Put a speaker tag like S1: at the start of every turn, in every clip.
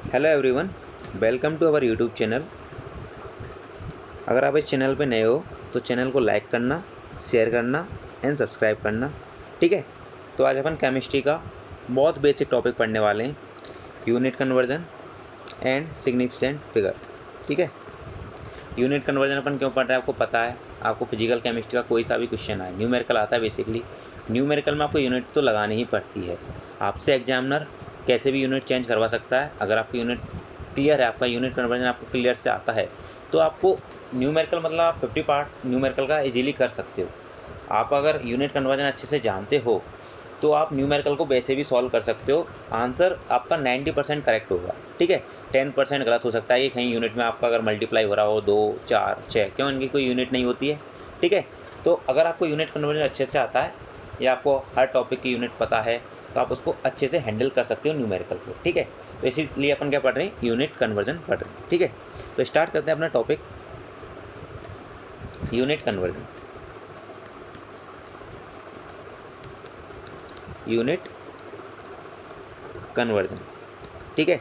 S1: Hello everyone, welcome to our YouTube channel. अगर आप इस चैनल पे नए हो तो चैनल को लाइक करना, शेयर करना एंड सब्सक्राइब करना। ठीक है। तो आज अपन केमिस्ट्री का बहुत बेसिक टॉपिक पढ़ने वाले हैं, unit conversion and significant figure. ठीक है। यूनिट कन्वर्जन अपन क्यों पढ़ रहे हैं आपको पता है। आपको फिजिकल केमिस्ट्री का कोई सा भी क्वेश्चन आए, न्यूमेरिकल आता है बेसिकली, न्यूमेरिकल में आपको यूनिट तो लगानी ही पड़ती है। आपसे एग्जामिनर कैसे भी यूनिट चेंज करवा सकता है। अगर आपकी यूनिट क्लियर है, आपका यूनिट कन्वर्जन आपको क्लियर से आता है, तो आपको न्यूमेरिकल मतलब आप 50 पार्ट न्यूमेरिकल का इजीली कर सकते हो। आप अगर यूनिट कन्वर्जन अच्छे से जानते हो तो आप न्यूमेरिकल को वैसे भी सॉल्व कर सकते हो। आंसर आपका 90% करेक्ट होगा। ठीक है। 10% गलत हो सकता है कि कहीं यूनिट में आपका अगर मल्टीप्लाई हो रहा हो 2 4 6, क्यों इनकी कोई यूनिट नहीं होती है। ठीक है। तो अगर आपको यूनिट कन्वर्जन अच्छे से आता है या आपको हर टॉपिक की यूनिट पता है तो आप उसको अच्छे से हैंडल कर सकते हो न्यूमेरिकल को। ठीक है। तो इसीलिए अपन क्या पढ़ रहे हैं, यूनिट कन्वर्जन पढ़ रहे हैं। ठीक है। तो स्टार्ट करते हैं अपना topic, unit conversion. Unit conversion. ठीक है।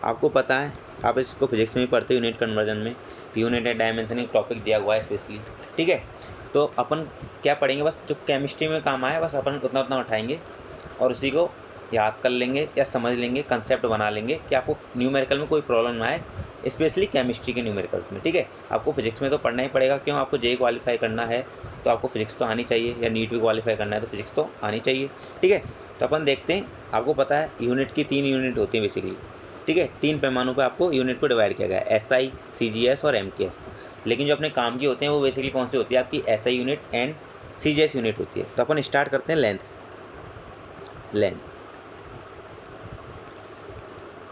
S1: आपको पता है, आप इसको फिजिक्स में भी पढ़ते हो यूनिट कन्वर्जन में। यूनिट एंड डायमेंशन एक टॉपिक दिया हुआ है स्पेशली। ठीक है। तो अपन क्या पढ़ेंगे, बस जो केमिस्ट्री में काम आया बस अपन उतना उतना उठाएंगे और उसी को याद कर लेंगे या समझ लेंगे, कंसेप्ट बना लेंगे कि आपको न्यूमेरिकल में कोई प्रॉब्लम ना आए, स्पेशली केमिस्ट्री के न्यूमेरिकल्स में। ठीक है। आपको फिजिक्स में तो पढ़ना ही पड़ेगा, क्यों आपको जेई क्वालिफाई करना है तो आपको फिजिक्स तो आनी चाहिए, या नीट भी क्वालिफाई करना है तो फिजिक्स तो आनी चाहिए। ठीक है। तो अपन देखते हैं, आपको पता है यूनिट की 3 यूनिट होती हैं बेसिकली। ठीक है। 3 पैमानों पे आपको यूनिट को डिवाइड किया गया है, एसआई, सीजीएस और एमटीएस। लेकिन जो अपने काम की होते हैं वो बेसिकली कौन सी होती है, आपकी SI unit and CGS unit होती है। तो अपन स्टार्ट करते हैं लेंथ लेंथ।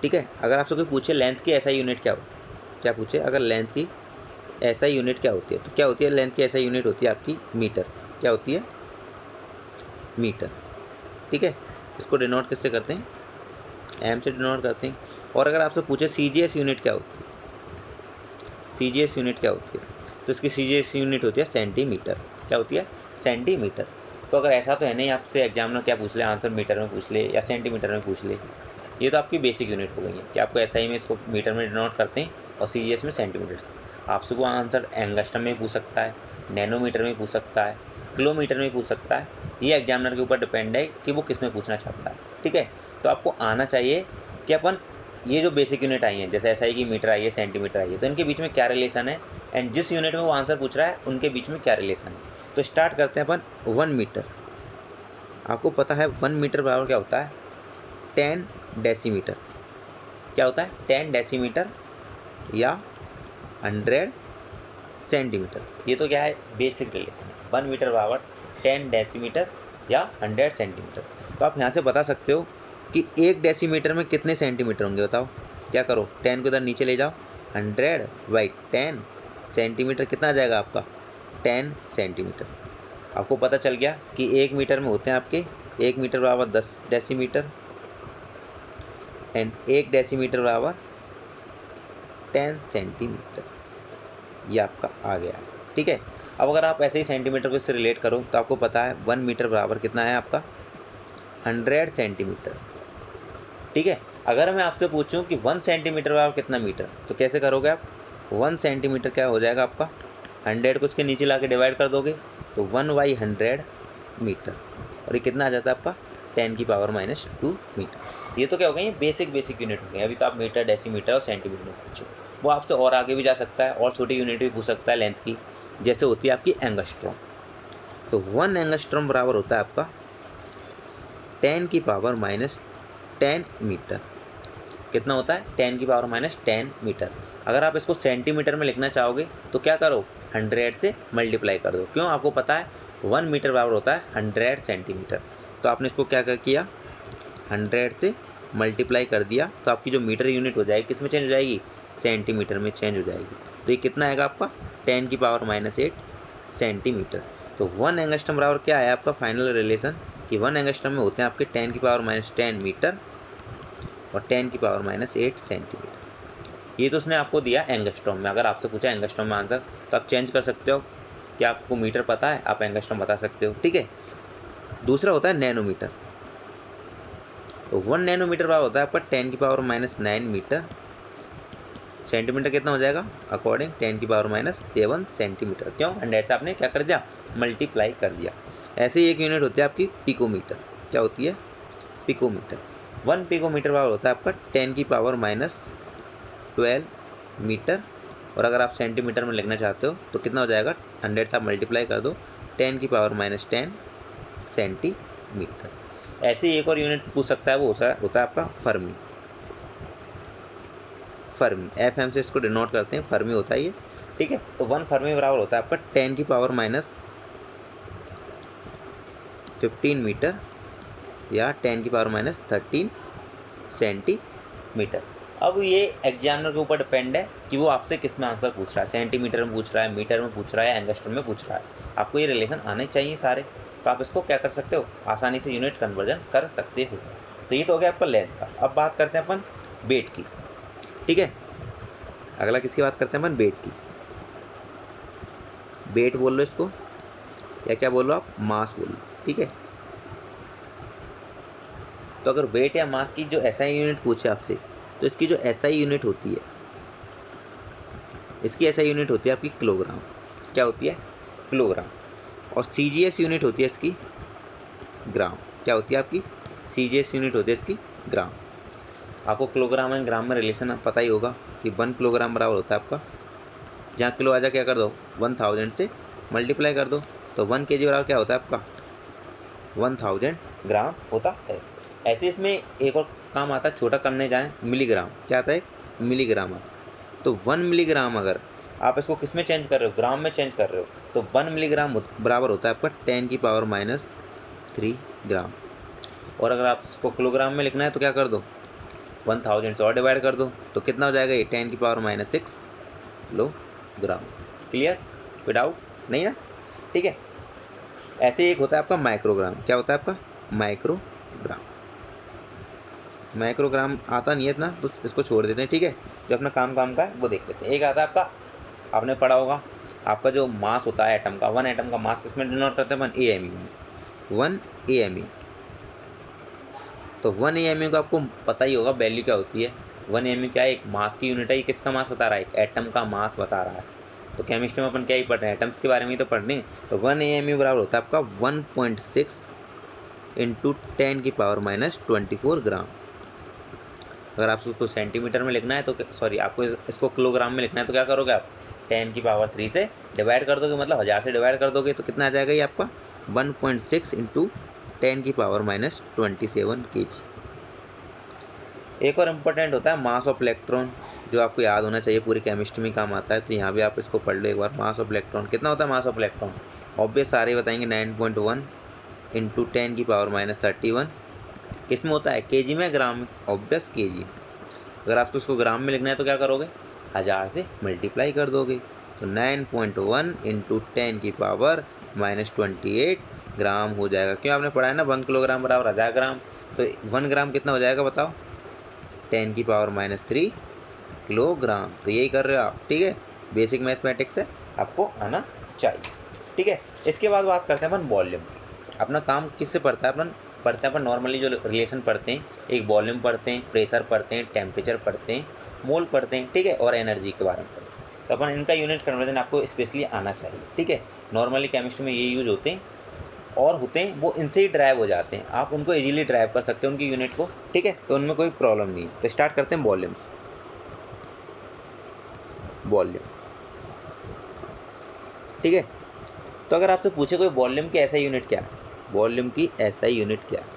S1: ठीक है। अगर आपसे कोई पूछे लेंथ की एसआई यूनिट क्या होती है, क्या पूछे, अगर लेंथ की एसआई यूनिट क्या होती है तो क्या होती है, लेंथ की एसआई यूनिट होती है आपकी मीटर। क्या होती है, मीटर। ठीक है। इसको डिनोट किससे करते हैं, एम से डिनोट करते हैं। और अगर आपसे पूछे सीजीएस यूनिट क्या होती है, सीजीएस यूनिट क्या होती है, तो इसकी सीजीएस यूनिट होती है सेंटीमीटर। क्या होती है, सेंटीमीटर। तो अगर ऐसा तो है नहीं आपसे एग्जामिनर क्या पूछ ले, आंसर मीटर में पूछ ले या सेंटीमीटर में पूछ ले। ये तो आपकी बेसिक यूनिट हो गई है कि आपको एसआई में इसको मीटर में डिनोट करते हैं और सीजीएस में सेंटीमीटर। आपसे वो आंसर एंगस्ट्रम में पूछ सकता है, नैनोमीटर में पूछ सकता है, किलोमीटर में पूछ सकता है। ये एग्जामिनर के ऊपर डिपेंड है कि वो किस में पूछना चाहता है। ठीक है। तो आपको आना चाहिए कि अपन ये जो बेसिक यूनिट आई है, जैसे एसआई की मीटर आई है, सेंटीमीटर आई है, तो इनके बीच में क्या रिलेशन है एंड जिस यूनिट में वो आंसर पूछ रहा है उनके बीच में क्या रिलेशन है। तो स्टार्ट करते हैं अपन 1 मीटर। आपको पता है 1 मीटर बराबर क्या होता है, 10 डेसीमीटर। क्या होता है, 10 डेसीमीटर या 100 सेंटीमीटर। ये तो क्या है, बेसिक रिलेशन है। 1 मीटर बराबर 10 डेसीमीटर या 100 सेंटीमीटर। तो आप यहाँ से बता सकते हो कि 1 डेसीमीटर में कितने सेंटीमीटर होंगे, बताओ। क्या करो, 10 को इधर नीचे ले जाओ, 100/10 सेंटीमीटर कितना आ जाएगा आपका, 10 सेंटीमीटर। आपको पता चल गया कि 1 मीटर में होते हैं आपके, 1 मीटर बराबर 10 डेसीमीटर एंड 1 डेसीमीटर बराबर 10 सेंटीमीटर। ये आपका आ गया। ठीक है। अब अगर आप ऐसे ही सेंटीमीटर को इससे रिलेट करो तो आपको पता है 1 मीटर बराबर कितना है आपका, 100 सेंटीमीटर। ठीक है। अगर मैं आपसे पूछूं कि 1 सेंटीमीटर बराबर कितना मीटर, तो कैसे करोगे आप, 1 सेंटीमीटर क्या हो जाएगा आपका, 100 को इसके नीचे ला के डिवाइड कर दोगे तो 1/100 मीटर। और ये कितना आ जाता है आपका, 10⁻⁻² मीटर। ये तो क्या हो गई, बेसिक यूनिट हो गई। अभी तो आप मीटर, डेसीमीटर और सेंटीमीटर में पूछो, वो आपसे और आगे भी जा सकता है और छोटी यूनिट भी पूछ सकता है लेंथ की, जैसे होती है आपकी एंगस्ट्रॉम। तो 1 एंगस्ट्रॉम बराबर होता है आपका 10⁻10 मीटर। कितना होता है, 10⁻10 मीटर। अगर आप इसको सेंटीमीटर में लिखना चाहोगे तो क्या करो, 100 से मल्टीप्लाई कर दो। क्यों, आपको पता है 1 मीटर बराबर होता है 100 सेंटीमीटर। तो आपने इसको क्या किया, 100 से मल्टीप्लाई कर दिया तो आपकी जो मीटर यूनिट हो जाएगी किस में चेंज हो जाएगी, सेंटीमीटर में चेंज हो जाएगी। तो ये कितना आएगा आपका, 10⁻8 सेंटीमीटर। तो 1 एंगस्ट्रॉम बराबर क्या है आपका फाइनल रिलेशन, कि 1 एंगस्ट्रॉम में होते हैं आपके 10⁻10 मीटर और 10⁻8 सेंटीमीटर। ये तो उसने आपको दिया एंगस्ट्रॉम में। अगर आपसे पूछा एंगस्ट्रॉम में आंसर तो आप चेंज कर सकते हो, क्या आपको मीटर पता है आप एंगस्ट्रॉम बता सकते हो। ठीक है। दूसरा होता है नैनोमीटर। तो 1 नैनोमीटर बराबर होता है आपका 10⁻⁻9 मीटर। सेंटीमीटर कितना हो जाएगा अकॉर्डिंग 10⁻⁷ सेंटीमीटर। क्यों? 100 से आपने क्या कर दिया, मल्टीप्लाई कर दिया। ऐसे ही एक यूनिट होती है आपकी पिकोमीटर। क्या होती है? पिकोमीटर। 1 पिकोमीटर बराबर होता है आपका 10⁻12 मीटर। और अगर आप सेंटीमीटर में लिखना चाहते हो तो कितना हो जाएगा, 100 से आप मल्टीप्लाई कर दो, 10⁻⁻10 सेंटीमीटर। ऐसे ही एक और यूनिट पूछ सकता है, वो होता है आपका फर्मी। फर्मी FM से इसको डिनोट करते हैं, फर्मी होता है ये। ठीक है, तो 1 फर्मी बराबर होता है आपका 10⁻15 मीटर या 10⁻13 सेंटीमीटर। अब ये एग्जामिनर के ऊपर डिपेंड है कि वो आपसे किस में आंसर पूछ रहा है, सेंटीमीटर में पूछ रहा है, मीटर में पूछ रहा है, एंगस्ट्रम में पूछ रहा है। आपको ये रिलेशन आने चाहिए सारे, तो आप इसको क्या कर सकते हो, आसानी से यूनिट कन्वर्जन कर सकते हो। तो ये तो हो गया आपका लेंथ का। अब बात करते हैं अपन वेट की। ठीक है, अगला किसकी बात करते हैं अपन, वेट की। वेट बोल लो इसको, या क्या बोल लो आप, मास बोल लो। ठीक है, तो अगर वेट या मास की जो एसआई यूनिट पूछे आपसे, तो इसकी जो एसआई यूनिट होती है, इसकी एसआई यूनिट होती है आपकी किलोग्राम। क्या होती है? किलोग्राम। और सीजीएस यूनिट होती है इसकी ग्राम। क्या होती है आपकी? सीजीएस यूनिट होती है इसकी ग्राम। आपको किलोग्राम एंड ग्राम में रिलेशन पता ही होगा कि 1 किलोग्राम बराबर होता है आपका, जहाँ किलो आ जा क्या कर दो, 1000 से मल्टीप्लाई कर दो, तो 1 kg बराबर क्या होता है आपका, 1000 ग्राम होता है। ऐसे इसमें एक और काम आता है, छोटा करने जाएँ, मिलीग्राम। क्या आता है? मिलीग्राम आता है। तो 1 मिलीग्राम अगर आप इसको किस में चेंज कर रहे हो, ग्राम में चेंज कर रहे हो, तो 1 मिलीग्राम बराबर होता है आपका 10⁻³ ग्राम। और अगर आप इसको किलोग्राम में लिखना है तो क्या कर दो, 1000 से और डिवाइड कर दो, तो कितना हो जाएगा ये 10⁻⁶ किलोग्राम। क्लियर? कोई डाउट नहीं ना? ठीक है, ऐसे एक होता है आपका माइक्रोग्राम। क्या होता है आपका? माइक्रोग्राम। माइक्रोग्राम आता नहीं है इतना, तो इसको छोड़ देते हैं। ठीक है, जो अपना काम का है वो देख लेते हैं। एक आता है आपका, आपने पढ़ा होगा, आपका जो मास होता है एटम का, 1 एटम का मास किसमें डिनोट करते हैं, 1 AMU में। 1 AMU। तो 1 AMU का आपको पता ही होगा वैल्यू क्या होती है। 1 AMU क्या है, एक मास की यूनिट है। ये किसका मास बता रहा है, एक एटम का मास बता रहा है। तो केमिस्ट्री में अपन क्या ही पढ़ रहे हैं, एटम्स के बारे में ही तो पढ़ रहे हैं। तो 1 AMU बराबर होता है आपका 1.6 × 10⁻24 ग्राम। अगर आप उसको सेंटीमीटर में लिखना है तो सॉरी, आपको इसको किलोग्राम में लिखना है तो क्या करोगे आप, 10⁻³ से डिवाइड कर दोगे, मतलब 1000 से डिवाइड कर दोगे, तो कितना आ जाएगा ये आपका 1.6 × 10⁻27 kg। एक और इम्पोर्टेंट होता है मास ऑफ इलेक्ट्रॉन, जो आपको याद होना चाहिए, पूरी केमिस्ट्री में काम आता है। तो यहाँ भी आप इसको पढ़ लो एक बार। मास ऑफ इलेक्ट्रॉन कितना होता है, मास ऑफ इलेक्ट्रॉन ऑब्वियस सारे बताएंगे, 9.1 × 10⁻31। किस में होता है, केजी में, ग्राम में, ऑब्वियस केजी। अगर आपको इसको ग्राम में लिखना है तो क्या करोगे, 1000 से मल्टीप्लाई कर दोगे, तो 9.1 × 10⁻28 ग्राम हो जाएगा। क्यों, आपने पढ़ा है ना 1 किलोग्राम बराबर 1000 ग्राम। तो 1 ग्राम कितना हो जाएगा बताओ, 10⁻³ किलोग्राम। तो यही कर रहे हो आप। ठीक है, बेसिक मैथमेटिक्स है, आपको आना चाहिए। ठीक है, इसके बाद बात करते हैं अपन वॉल्यूम की। अपना काम किससे पढ़ता है, अपन नॉर्मली जो रिलेशन पढ़ते हैं, एक वॉल्यूम पढ़ते हैं, प्रेशर पढ़ते हैं, टेम्परेचर पढ़ते हैं, मोल पढ़ते हैं। ठीक है, और एनर्जी के बारे में पढ़ते हैं। तो अपन इनका यूनिट कन्वर्जन आपको स्पेशली आना चाहिए। ठीक है, नॉर्मली केमिस्ट्री में ये यूज होते हैं और होते हैं, वो इनसे ही ड्राइव हो जाते हैं, आप उनको इजीली ड्राइव कर सकते हो उनकी यूनिट को। ठीक है, तो उनमें कोई प्रॉब्लम नहीं है। तो स्टार्ट करते हैं वॉल्यूम से। वॉल्यूम, ठीक है, तो अगर आपसे पूछे कोई वॉल्यूम की ऐसा यूनिट क्या है, वॉल्यूम की ऐसा यूनिट क्या है,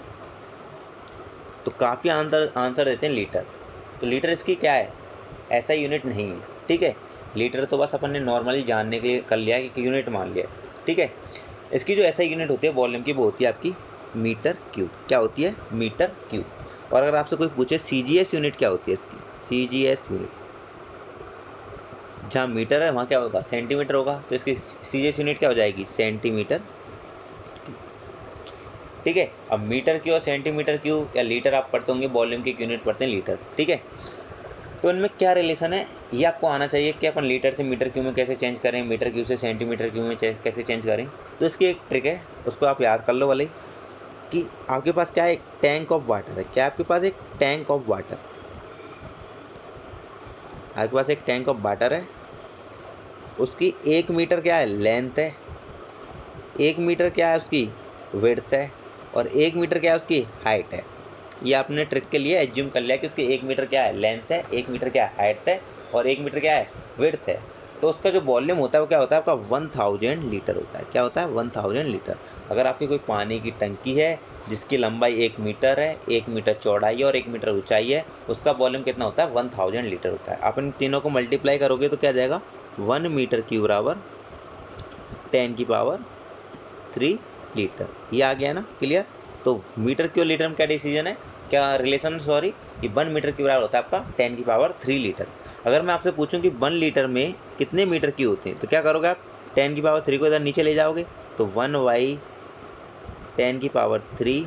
S1: तो काफ़ी आंसर देते हैं लीटर। तो लीटर इसकी क्या है, ऐसा यूनिट नहीं है। ठीक है, लीटर तो बस अपन ने नॉर्मली जानने के लिए कर लिया कि यूनिट मान लिया। ठीक है, इसकी जो ऐसा यूनिट होती है वॉल्यूम की, वो होती है आपकी मीटर क्यूब। क्या होती है, मीटर क्यूब। और अगर आपसे कोई पूछे सीजीएस यूनिट क्या होती है इसकी, सीजीएस यूनिट, जहाँ मीटर है वहाँ क्या होगा, सेंटीमीटर होगा, तो इसकी सीजीएस यूनिट क्या हो जाएगी, सेंटीमीटर। ठीक है, अब मीटर क्यू और सेंटीमीटर क्यू या लीटर आप पढ़ते होंगे, वॉल्यूम की यूनिट पढ़ते हैं लीटर। ठीक है, तो इनमें क्या रिलेशन है ये आपको आना चाहिए कि अपन लीटर से मीटर क्यू में कैसे चेंज करें, मीटर क्यू से सेंटीमीटर क्यू में कैसे चेंज करें। तो इसकी एक ट्रिक है, उसको आप याद कर लो। वाले कि आपके पास क्या है, एक टैंक ऑफ वाटर है। क्या आपके पास एक टैंक ऑफ वाटर, आपके पास एक टैंक ऑफ वाटर है, उसकी 1 मीटर क्या है, लेंथ है, 1 मीटर क्या है उसकी विड्थ है, और 1 मीटर क्या है उसकी हाइट है। ये आपने ट्रिक के लिए एज्यूम कर लिया कि उसकी 1 मीटर क्या है लेंथ है, 1 मीटर क्या है हाइट है, और 1 मीटर क्या है विड्थ है। तो उसका जो वॉल्यूम होता है वो क्या होता है आपका 1000 लीटर होता है। क्या होता है 1000 लीटर। अगर आपकी कोई पानी की टंकी है जिसकी लंबाई 1 मीटर है, 1 मीटर चौड़ाई है और 1 मीटर ऊंचाई है, उसका वॉल्यूम कितना होता है 1000 लीटर होता है। आप इन तीनों को मल्टीप्लाई करोगे तो क्या आ जाएगा 1 मीटर क्यूब बराबर 10⁻³ लीटर। ये आ गया ना क्लियर। तो मीटर क्यूब लीटर में क्या डिसीजन है, क्या रिलेशन, सॉरी, कि 1 मीटर क्यूब बराबर होता है आपका 10⁻³ लीटर। अगर मैं आपसे पूछूं कि 1 लीटर में कितने मीटर क्यूब होते हैं तो क्या करोगे आप 10⁻³ को इधर नीचे ले जाओगे तो 1/10⁻³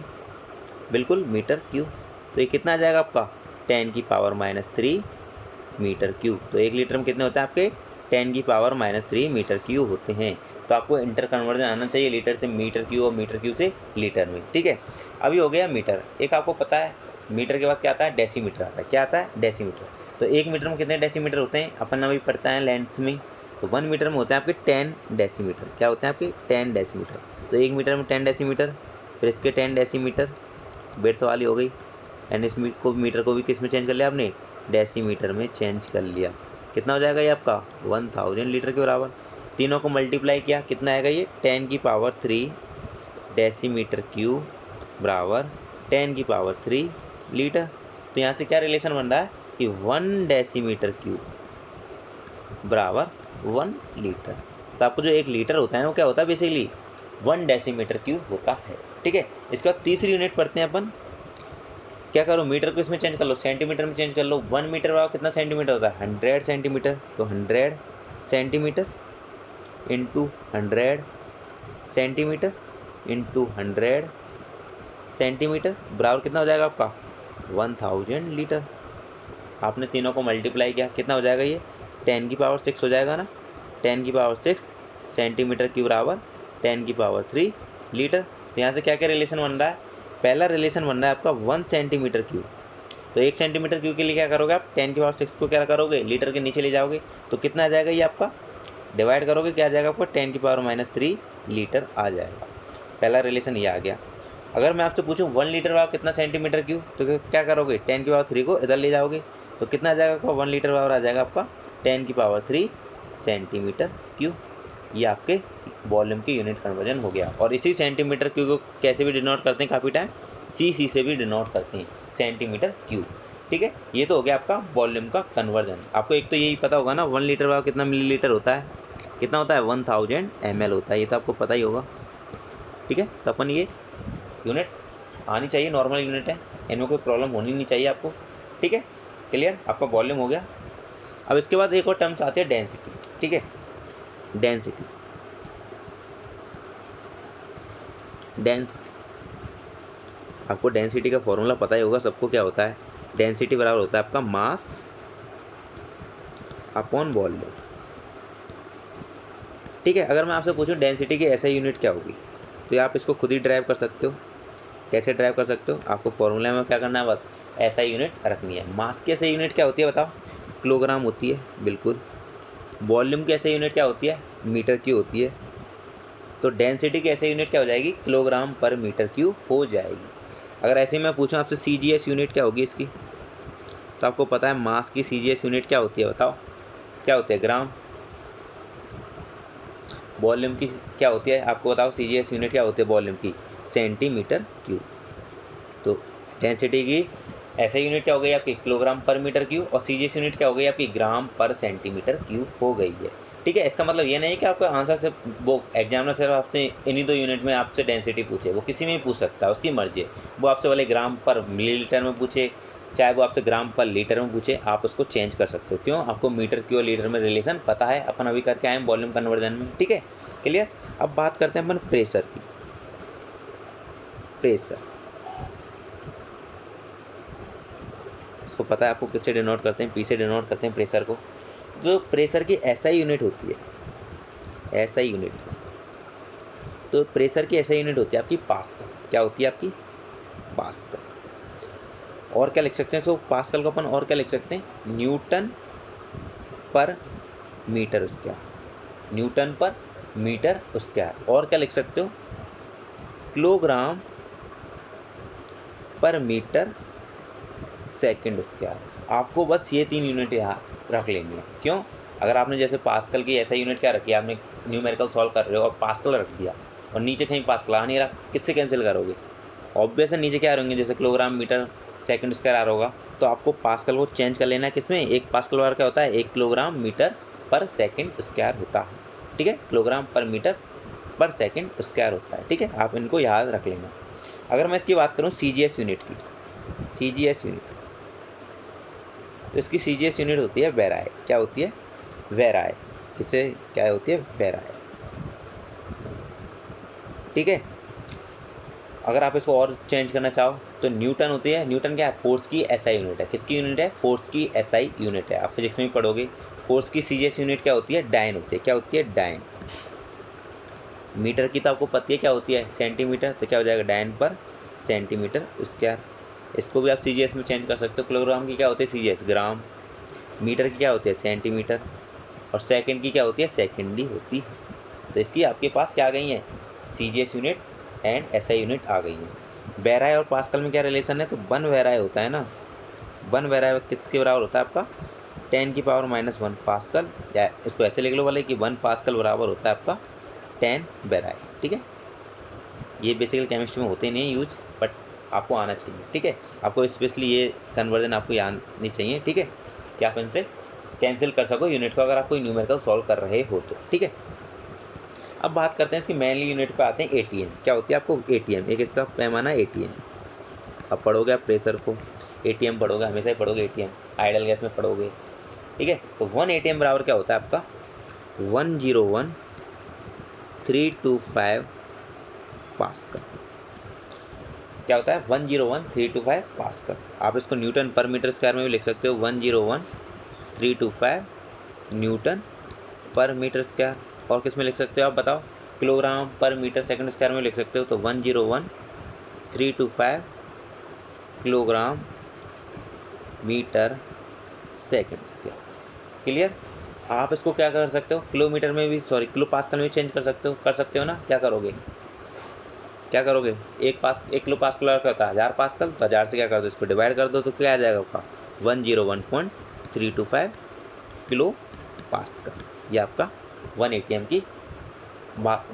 S1: बिल्कुल मीटर क्यूब। तो ये कितना आ जाएगा आपका 10⁻³ मीटर क्यूब। तो 1 लीटर में कितने होते हैं आपके 10⁻³ मीटर क्यूब होते हैं। तो आपको इंटर कन्वर्जन आना चाहिए लीटर से मीटर क्यूब और मीटर क्यूब से लीटर में। ठीक है, अभी हो गया मीटर। एक आपको पता है मीटर के बाद क्या आता है डेसीमीटर आता है। क्या आता है डेसीमीटर। तो 1 मीटर में कितने डेसीमीटर होते हैं अपन अभी पढ़ता है लेंथ में। तो 1 मीटर में होते हैं आपके 10 डेसीमीटर। क्या होते हैं आपके 10 डेसीमीटर। तो 1 मीटर में 10 डेसीमीटर, फिर इसके 10 डेसीमीटर, बेड्थ वाली हो गई। एंड इस मीटर को भी किस में चेंज कर लिया आपने डेसीमीटर में चेंज कर लिया। कितना हो जाएगा ये आपका 1000 लीटर के बराबर। तीनों को मल्टीप्लाई किया कितना आएगा ये 10⁻³ डेसीमीटर क्यूब बराबर 10⁻³ लीटर। तो यहाँ से क्या रिलेशन बन रहा है कि 1 डेसीमीटर क्यूब बराबर 1 लीटर। तो आपको जो 1 लीटर होता है वो क्या होता है बेसिकली 1 डेसीमीटर क्यूब होता है। ठीक है, इसके बाद तीसरी यूनिट पढ़ते हैं अपन। क्या करो मीटर को इसमें चेंज कर लो, सेंटीमीटर में चेंज कर लो। 1 मीटर बराबर कितना सेंटीमीटर होता है 100 सेंटीमीटर। तो 100 centimetre into 100 centimetre into 100 centimetre बराबर कितना हो जाएगा आपका 1000 लीटर। आपने तीनों को मल्टीप्लाई किया कितना हो जाएगा ये 10⁻6 हो जाएगा ना। 10⁻6 सेंटीमीटर क्यूब बराबर 10⁻³ लीटर। तो यहाँ से क्या क्या रिलेशन बन रहा है, पहला रिलेशन बन रहा है आपका 1 सेंटीमीटर क्यूब। तो 1 सेंटीमीटर क्यूब के लिए क्या करोगे आप 10⁻6 को क्या करोगे लीटर के नीचे ले जाओगे तो कितना आ जाएगा ये आपका, डिवाइड करोगे क्या आ जाएगा आपका 10⁻³ लीटर आ जाएगा। पहला रिलेशन ये आ गया। अगर मैं आपसे पूछूं 1 लीटर बराबर कितना सेंटीमीटर क्यूब तो क्या करोगे 10⁻³ को इधर ले जाओगे तो कितना आ जाएगा आपका 1 लीटर बराबर आ जाएगा आपका 10⁻³ सेंटीमीटर क्यूब। ये आपके वॉल्यूम की यूनिट कन्वर्जन हो गया। और इसी सेंटीमीटर क्यूब को कैसे भी डिनोट करते हैं काफ़ी टाइम सीसी से भी डिनोट करते हैं सेंटीमीटर क्यूब। ठीक है, ये तो हो गया आपका वॉल्यूम का कन्वर्जन। आपको एक तो यही पता होगा ना 1 लीटर बराबर कितना मिलीलीटर होता है, कितना होता है 1000 ml होता है, ये तो आपको पता ही होगा। ठीक है, तो अपन ये यूनिट आनी चाहिए, नॉर्मल यूनिट है, इनमें कोई प्रॉब्लम होनी नहीं चाहिए आपको। ठीक है, क्लियर, आपका वॉल्यूम हो गया। अब इसके बाद एक और टर्म्स आती है डेंसिटी। ठीक है, डेंसिटी आपको डेंसिटी का फॉर्मूला पता ही होगा सबको। क्या होता है डेंसिटी बराबर होता है आपका मास अपॉन वॉल्यूम। ठीक है, अगर मैं आपसे पूछूं डेंसिटी की ऐसा यूनिट क्या होगी तो आप इसको खुद ही ड्राइव कर सकते हो। कैसे ड्राइव कर सकते हो, आपको फॉर्मूला में क्या करना है बस ऐसा यूनिट रखनी है। मास की ऐसे यूनिट क्या होती है बताओ, किलोग्राम होती है बिल्कुल। वॉल्यूम की ऐसे यूनिट क्या होती है मीटर की होती है। तो डेंसिटी की ऐसे यूनिट क्या हो जाएगी किलोग्राम पर मीटर क्यूब हो जाएगी। अगर ऐसे मैं पूछूं आपसे CGS यूनिट क्या होगी इसकी तो आपको पता है मास की CGS यूनिट क्या होती है बताओ, क्या होती है ग्राम। वॉल्यूम की क्या होती है आपको बताओ CGS यूनिट क्या होती है वॉल्यूम की सेंटीमीटर क्यूब। तो डेंसिटी की ऐसे यूनिट क्या हो गई आपकी किलोग्राम पर मीटर क्यूब और CGS यूनिट क्या हो गई आपकी ग्राम पर सेंटीमीटर क्यूब हो गई है। ठीक है, इसका मतलब ये नहीं कि आपका आंसर से वो एग्जामिनर सिर्फ आपसे इन्हीं 2 यूनिट में आपसे डेंसिटी पूछे, वो किसी में भी पूछ सकता है, उसकी मर्जी है। वो आपसे वाले ग्राम पर मिलीलीटर में पूछे चाहे वो आपसे ग्राम पर लीटर में पूछे, आप उसको चेंज कर सकते हो। क्यों, आपको मीटर क्यूब लीटर में रिलेशन पता है, अपन अभी करके आए वॉल्यूम कन्वर्जन में। ठीक है, क्लियर। अब बात करते हैं अपन प्रेशर की। प्रेशर इसको पता है आपको किससे डिनोट करते हैं, P से डिनोट करते हैं प्रेशर को। जो प्रेशर की SI यूनिट होती है SI यूनिट, तो प्रेशर की SI यूनिट होती है आपकी पास्कल। क्या होती है आपकी? पास्कल। और क्या लिख सकते हैं इसको? पास्कल को अपन और क्या लिख सकते हैं? न्यूटन पर मीटर स्क्वायर, न्यूटन पर मीटर स्क्वायर। और क्या लिख सकते हो? किलोग्राम पर मीटर सेकंड स्क्वायर। आपको बस ये 3 यूनिट यहाँ रख लेनी है। क्यों? अगर आपने जैसे पास्कल की ऐसा यूनिट क्या रखी है, आपने न्यूमेरिकल सॉल्व कर रहे हो और पास्कल रख दिया और नीचे कहीं पास्कल आ नहीं रहा, किससे कैंसिल करोगे? ऑब्वियस है नीचे क्या रहेंगे, जैसे किलोग्राम मीटर सेकंड स्क्वायर आ रहा होगा, तो आपको पास्कल को चेंज कर लेना है किसमें? एक पास्कल बार क्या होता है? 1 किलोग्राम मीटर पर सेकंड स्क्वायर होता है। ठीक है, किलोग्राम पर मीटर पर सेकंड स्क्वायर होता है। ठीक है, आप इनको याद रख लेना। अगर मैं इसकी बात करूँ CGS यूनिट की, CGS यूनिट, तो इसकी CGS यूनिट होती है वेराय। क्या होती है? वेराय। किसे क्या होती है? वेराय। ठीक है, अगर आप इसको और चेंज करना चाहो तो न्यूटन होती है। न्यूटन क्या है? फोर्स की SI यूनिट है। किसकी यूनिट है? फोर्स की SI यूनिट है। आप फिजिक्स में भी पढ़ोगे। फोर्स की CGS यूनिट क्या होती है? डायन होती है। क्या होती है? डायन। मीटर की तो आपको पता है क्या होती है? सेंटीमीटर। तो क्या हो जाएगा? डायन पर सेंटीमीटर स्क्वायर। इसको भी आप CGS में चेंज कर सकते हो। किलोग्राम की क्या होती है? CGS ग्राम। मीटर की क्या होती है? सेंटीमीटर। और सेकंड की क्या होती है? सेकंडी होती है। तो इसकी आपके पास क्या आ गई है? CGS unit and SI unit आ गई है। वेराय और पास्कल में क्या रिलेशन है? तो 1 वेराय होता है ना, 1 वेराय किसके बराबर होता है? आपका 10⁻⁻1 पास्कल। या इसको ऐसे लिख लो वाले कि 1 पास्कल बराबर होता है आपका 10 वेराय। ठीक है, ये बेसिकली केमिस्ट्री में होते नहीं है यूज, बट आपको आना चाहिए। ठीक है, आपको स्पेशली ये कन्वर्जन आपको याद नहीं चाहिए। ठीक है, कि आप इनसे कैंसिल कर सको यूनिट को अगर आप कोई न्यूमेरिकल सॉल्व कर रहे हो तो। ठीक है, अब बात करते हैं इसकी मेनली यूनिट पे आते हैं। ATM क्या होती है? आपको ATM एक इसका पैमाना ATM। अब पढ़ोगे आप प्रेशर को, ATM पढ़ोगे, हमेशा ही पढ़ोगे ATM, आइडल गैस में पढ़ोगे। ठीक है, तो 1 ATM बराबर क्या होता है आपका? 101,325 पास्कल। क्या होता है? 101,325 पास्कल। आप इसको न्यूटन पर मीटर स्क्वायर में भी लिख सकते हो। 101,325 न्यूटन पर मीटर स्क्वायर। और किस में लिख सकते हो आप बताओ? किलोग्राम पर मीटर सेकंड स्क्वायर में लिख सकते हो। तो 101,325 kilogram metre second square. Clear? आप इसको क्या कर सकते हो? किलोमीटर में भी, सॉरी, किलो पास्कल में चेंज कर सकते हो ना। क्या करोगे? एक किलो पास्कल का होता है 1000 पास्कल। तो 1000 से क्या कर दो? इसको डिवाइड कर दो, तो क्या आ जाएगा आपका? 101.325 किलो पास्कल। ये आपका 1 ATM की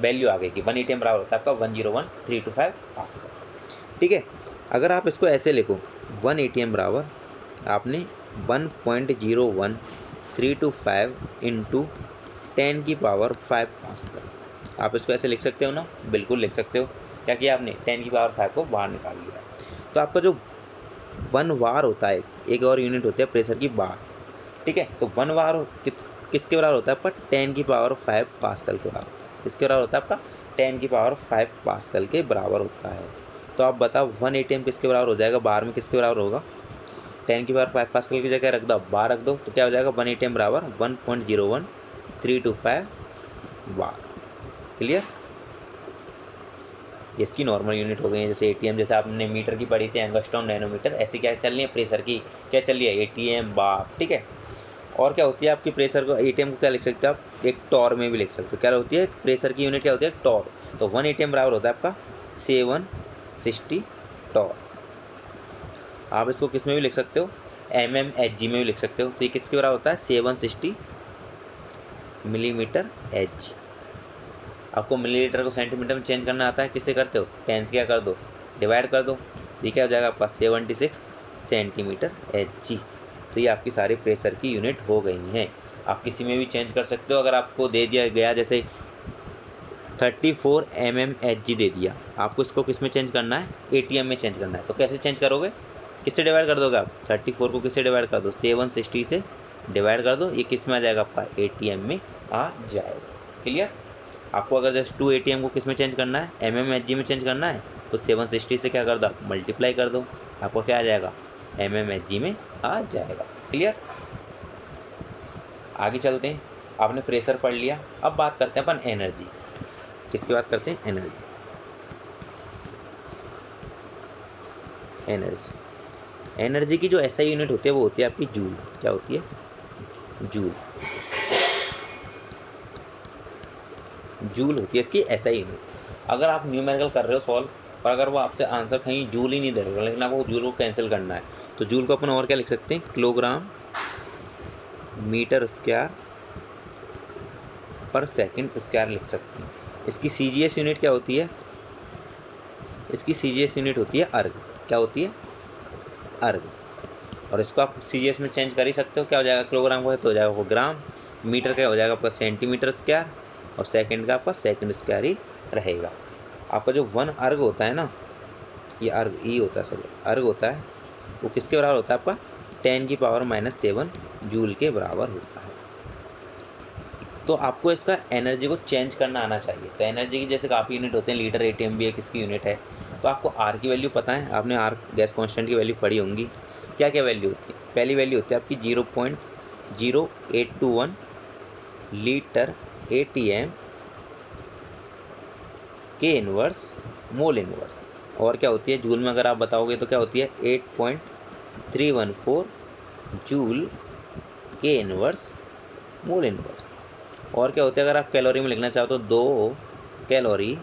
S1: वैल्यू आ गई कि 1 ATM बराबर होता है आपका 101,325 पास्कल। ठीक है, अगर आप इसको ऐसे लिखो 1 ATM बराबर आपने 1.01325 इंटू 10⁵ पास्कल। आप इसको ऐसे लिख सकते हो ना? बिल्कुल लिख सकते हो। क्या किया आपने? 10⁵ को बाहर निकाल लिया। तो आपका जो 1 वार होता है, एक और यूनिट होती है प्रेशर की बार। ठीक है, तो 1 वार किसके बराबर होता है आपका? 10⁵ पास्कल के बराबर। किसके बराबर होता है आपका? 10⁵ पास्कल के बराबर होता है। तो आप बताओ 1 ATM किसके बराबर हो जाएगा? बार में किसके बराबर होगा? 10⁵ पास्कल की जगह रख दो, बार रख दो, तो क्या हो जाएगा? 1 ATM बराबर 1.01325 बार। क्लियर? इसकी नॉर्मल यूनिट हो गई है। जैसे ATM, जैसे आपने मीटर की पढ़ी थी एंगस्ट्रॉम नैनोमीटर, ऐसी क्या चल रही है? प्रेशर की क्या चल रही है? ATM बार। ठीक है, और क्या होती है आपकी प्रेशर को? ATM को क्या लिख सकते हो आप? एक टॉर में भी लिख सकते हो। क्या होती है प्रेशर की यूनिट? क्या होती है? टॉर। तो 1 ATM बराबर होता है आपका 760 टॉर। आप इसको किस में भी लिख सकते हो? mmHg में भी लिख सकते हो। तो ये किसके बराबर होता है? 760 मिलीमीटर Hg। आपको मिलीलीटर को सेंटीमीटर में चेंज करना आता है? किससे करते हो? 10 से क्या कर दो? डिवाइड कर दो। ये क्या हो जाएगा आपका? 76 सेंटीमीटर Hg। तो ये आपकी सारी प्रेशर की यूनिट हो गई हैं। आप किसी में भी चेंज कर सकते हो। अगर आपको दे दिया गया जैसे 34 mmHg दे दिया, आपको इसको किस में चेंज करना है? ATM में चेंज करना है। तो कैसे चेंज करोगे? किससे डिवाइड कर दोगे आप? 34 को किससे डिवाइड कर दो? 760 से डिवाइड कर दो। ये किस में आ जाएगा आपका? ATM में आ जाएगा। क्लियर? आपको अगर जैसे 2 ATM को किस में चेंज करना है? mmHg में चेंज करना है, तो 760 से क्या कर दो? मल्टीप्लाई कर दो, आपको क्या आ जाएगा? mmHg में आ जाएगा। क्लियर? आगे चलते हैं। आपने प्रेशर पढ़ लिया, अब बात करते हैं अपन एनर्जी। किसकी बात करते हैं? एनर्जी। एनर्जी की जो एसआई यूनिट होती है वो होती है आपकी जूल। क्या होती है? जूल। जूल होती है इसकी एसआई यूनिट। अगर आप न्यूमेरिकल कर रहे हो सॉल्व और अगर वो आपसे आंसर कहीं जूल ही नहीं दे रहे हो, लेकिन आपको जूल को कैंसिल करना है, तो जूल को अपन और क्या लिख सकते हैं? किलोग्राम मीटर स्क्वायर पर सेकंड स्क्वायर लिख सकते हैं। इसकी सीजीएस यूनिट क्या होती है? इसकी सीजीएस यूनिट होती है अर्ग। क्या होती है? अर्ग। और इसको आप सीजीएस में चेंज कर ही सकते हो। क्या हो जाएगा? किलोग्राम का तो हो जाएगा वो ग्राम, मीटर का हो जाएगा आपका सेंटीमीटर स्क्वायर, और सेकंड का आपका सेकंड स्क्वायर ही रहेगा। आपका जो 1 अर्ग होता है ना, ये अर्ग ई होता है, सॉरी अर्ग होता है, वो किसके बराबर होता है? आपका 10⁻⁷ जूल के बराबर होता है। तो आपको इसका एनर्जी को चेंज करना आना चाहिए। तो एनर्जी की जैसे काफ़ी यूनिट होते हैं, लीटर एटीएम भी एक इसकी यूनिट है। तो आपको आर की वैल्यू पता है, आपने आर गैस कांस्टेंट की वैल्यू पढ़ी होंगी। क्या क्या वैल्यू होती है? पहली वैल्यू होती है आपकी 0.0821 लीटर एटीएम के इनवर्स मोल इनवर्स। और क्या होती है जूल में? अगर आप बताओगे तो क्या होती है? 8.314 जूल के इनवर्स मोल इनवर्स। और क्या होता है अगर आप कैलोरी में लिखना चाहो तो 2 कैलोरी